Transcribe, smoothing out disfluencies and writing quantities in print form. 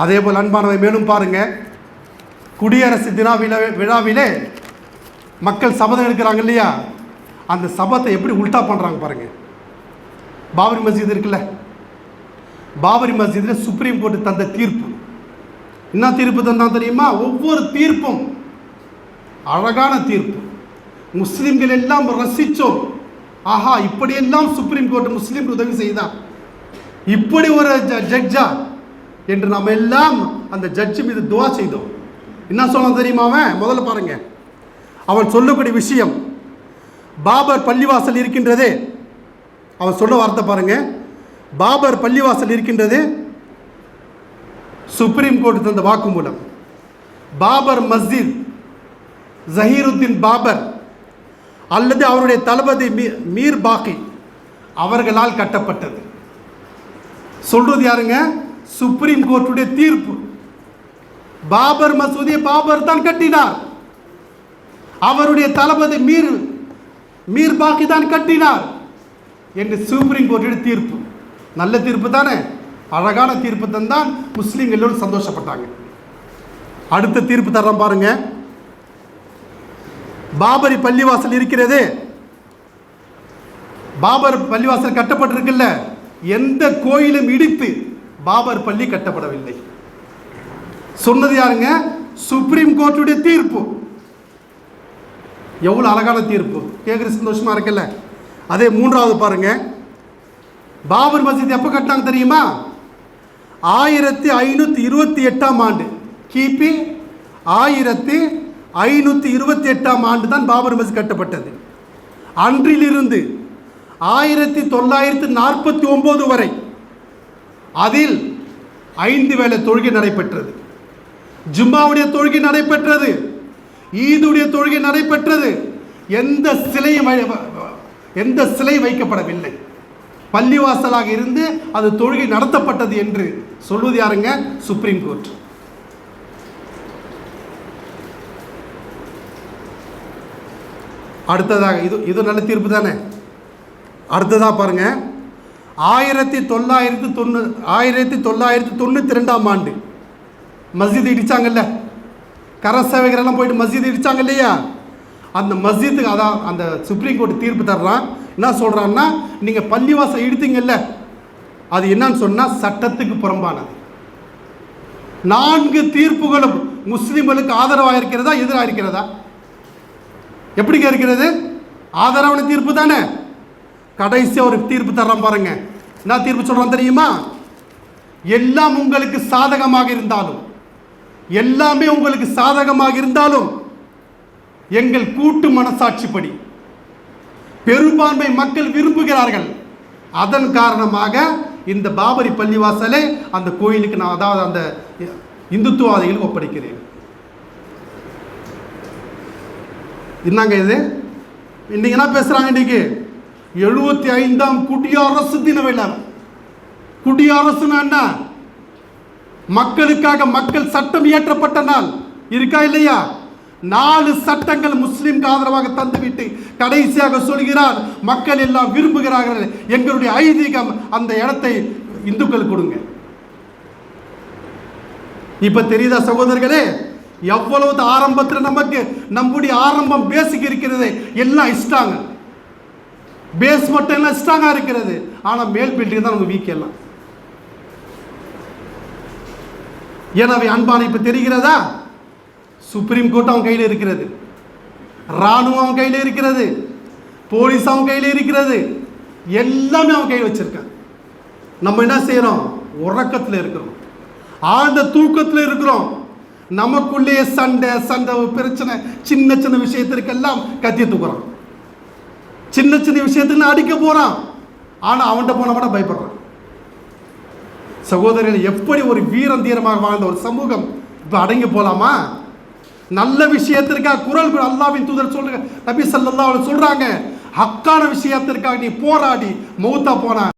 அதே போல் அன்பானவை மேலும் பாருங்க, குடியரசு தின விழாவிலே மக்கள் சபதம் எடுக்கிறாங்க இல்லையா, அந்த சபத்தை எப்படி உல்டா பண்ணுறாங்க பாருங்க. பாபரி மஸ்ஜித் இருக்குல்ல, பாபரி மஸ்ஜிதில் சுப்ரீம் கோர்ட் தந்த தீர்ப்பு என்ன தீர்ப்பு தந்தா தெரியுமா? ஒவ்வொரு தீர்ப்பும் அழகான தீர்ப்பு, முஸ்லிம்கள் எல்லாம் ரசித்தோம். ஆஹா, இப்படியெல்லாம் சுப்ரீம் கோர்ட் முஸ்லீம் உதவி செய்தார், இப்படி ஒரு ஜட்ஜா என்று நம்ம எல்லாம் அந்த ஜட்ஜு மீது துவா செய்தோம். என்ன சொல்ல தெரியுமா? அவன் முதல்ல பாருங்க, அவன் சொல்லக்கூடிய விஷயம், பாபர் பள்ளிவாசல் இருக்கின்றதே, அவன் சொல்ல வார்த்தை பாருங்க, பாபர் பள்ளிவாசல் இருக்கின்றது, சுப்ரீம் கோர்ட் தந்த வாக்குமூலம், பாபர் மஸ்ஜித் ஜஹீருத்தீன் பாபர் அல்லது அவருடைய தளபதி மீர் பாக்கி அவர்களால் கட்டப்பட்டது. சொல்றது யாருங்க? சுப்ரீம் கோர்ட்டுடைய தீர்ப்பு. பாபர் மசூதியை பாபர் தான் கட்டினார், அவருடைய தளபதி மீர் பாக்கி தான் கட்டினார் என்று சுப்ரீம் கோர்ட்டுடைய தீர்ப்பு. நல்ல தீர்ப்பு தானே, அழகான தீர்ப்பு தான் முஸ்லீம்கள் எல்லோரும் சந்தோஷப்பட்டாங்க. அடுத்த தீர்ப்பு தர்றோம் பாருங்க, பாபரி பள்ளிவாசல் இருக்கிறது, பாபர் பள்ளிவாசல் கட்டப்பட்டிருக்குல்ல, எந்த கோயிலும் இடித்து பாபர் பள்ளி கட்டப்படவில்லை. சொன்னது யாருங்க? சுப்ரீம் கோர்ட்டுடைய தீர்ப்பு. எவ்வளவு அழகான தீர்ப்பு, கேட்குற சந்தோஷமா இருக்குல்ல. அதே மூன்றாவது பாருங்க, பாபர் மஸ்ஜித் எப்போ கட்டினாங்க தெரியுமா? 1528ஆம் ஆண்டு, கிபி 1528ஆம் ஆண்டு தான் பாபர் மஸ்ஜித் கட்டப்பட்டது. அன்றிலிருந்து 1949 வரை அதில் 5 வேளை தொழுகை நடைபெற்றது, ஜும்மாவுடைய தொழுகை நடைபெற்றது, ஈதுடைய தொழுகை நடைபெற்றது, எந்த சிலை வைக்கப்படவில்லை, பள்ளிவாசலாக இருந்து அது தொழுகை நடத்தப்பட்டது என்று சொல்வது யாருங்க? Supreme court. அடுத்ததாக இது நல்ல தீர்ப்பு தானே. அடுத்ததாக பாருங்க, 1992ஆம் ஆண்டு மஸ்ஜித் இடிச்சாங்கல்ல, கரசேவைகரெல்லாம் போயிட்டு மஸ்ஜித் இடிச்சாங்க இல்லையா, அந்த மஸ்ஜித்துக்கு அதான் அந்த சுப்ரீம் கோர்ட் தீர்ப்பு தர்றான். என்ன சொல்றான்னா, நீங்க பள்ளிவாசல் இடித்தீங்கல்ல, அது என்னன்னு சொன்னா சட்டத்துக்கு புறம்பானது. 4 தீர்ப்புகளும் முஸ்லிம்களுக்கு ஆதரவாக இருக்கிறதா எதிராக இருக்கிறதா? எப்படிங்க இருக்கிறது? ஆதரவான தீர்ப்பு தானே. கடைசியாக ஒரு தீர்ப்பு தர்றான் பாருங்க, என்ன தீர்ப்பு சொல்றான் தெரியுமா? எல்லாம் உங்களுக்கு சாதகமாக இருந்தாலும், எல்லாமே உங்களுக்கு சாதகமாக இருந்தாலும், எங்கள் கூட்டு மனசாட்சிப்படி பெரும்பான்மை மக்கள் விரும்புகிறார்கள், அதன் காரணமாக இந்த பாபரி பள்ளிவாசலை அந்த கோயிலுக்கு நான், அதாவது அந்த இந்துத்துவாதிகளுக்கு ஒப்படைக்கிறேன். என்னங்க இது? இன்னைக்கு என்ன பேசுறாங்க? இன்னைக்கு 75ஆம் குடியரசு தின விழா. குடியரசுனா என்ன? மக்களுக்காக மக்கள் சட்டம் இயற்றப்பட்ட நாள் இருக்கா இல்லையா? 4 சட்டங்கள் முஸ்லிம்க்கு ஆதரவாக தந்துவிட்டு கடைசியாக சொல்கிறார், மக்கள் எல்லாம் விரும்புகிறார்கள், எங்களுடைய ஐதீகம் அந்த இடத்தை இந்துக்கள் கொடுங்க. இப்ப தெரியுதா சகோதரர்களே, எவ்வளவு ஆரம்பத்தில் நமக்கு நம்முடைய ஆரம்பம் பேசிக் இருக்கிறது, எல்லாம் இஷ்டாங்க, பேஸ் மட்டும் எல்லாம் இஷ்டாங்க இருக்கிறது, ஆனா மேல் பில்டிங் தான் நம்ம வீக் எல்லாம். எனவே அன்பான இப்ப தெரிகிறதா, சுப்ரீம் கோர்ட் அவன் கையில் இருக்கிறது, ராணுவம் அவன் கையில் இருக்கிறது, போலீஸ் அவன் கையில் இருக்கிறது, எல்லாமே அவன் கையில் வச்சிருக்கான். நம்ம என்ன செய்யறோம்? உறக்கத்தில் இருக்கிறோம், ஆழ்ந்த தூக்கத்தில் இருக்கிறோம். நமக்குள்ளே சண்டை பிரச்சனை, சின்ன சின்ன விஷயத்திற்கெல்லாம் கத்தி தூக்குறோம், சின்ன சின்ன விஷயத்துக்கு அடிக்க போறான், ஆனா அவன்கிட்ட போன கூட பயப்படுறான். சகோதரர்கள், எப்படி ஒரு வீரம் தீரமாக வாழ்ந்த ஒரு சமூகம் இப்ப அடங்கி போலாமா? நல்ல விஷயத்திற்காக குரல் அல்லாஹ்வின் தூதர் சொல்றாங்க, நபி ஸல்லல்லாஹு அலைஹி வஸல்லம் சொல்றாங்க, ஹக்கான விஷயத்திற்காக நீ போராடி மௌத்தா போனா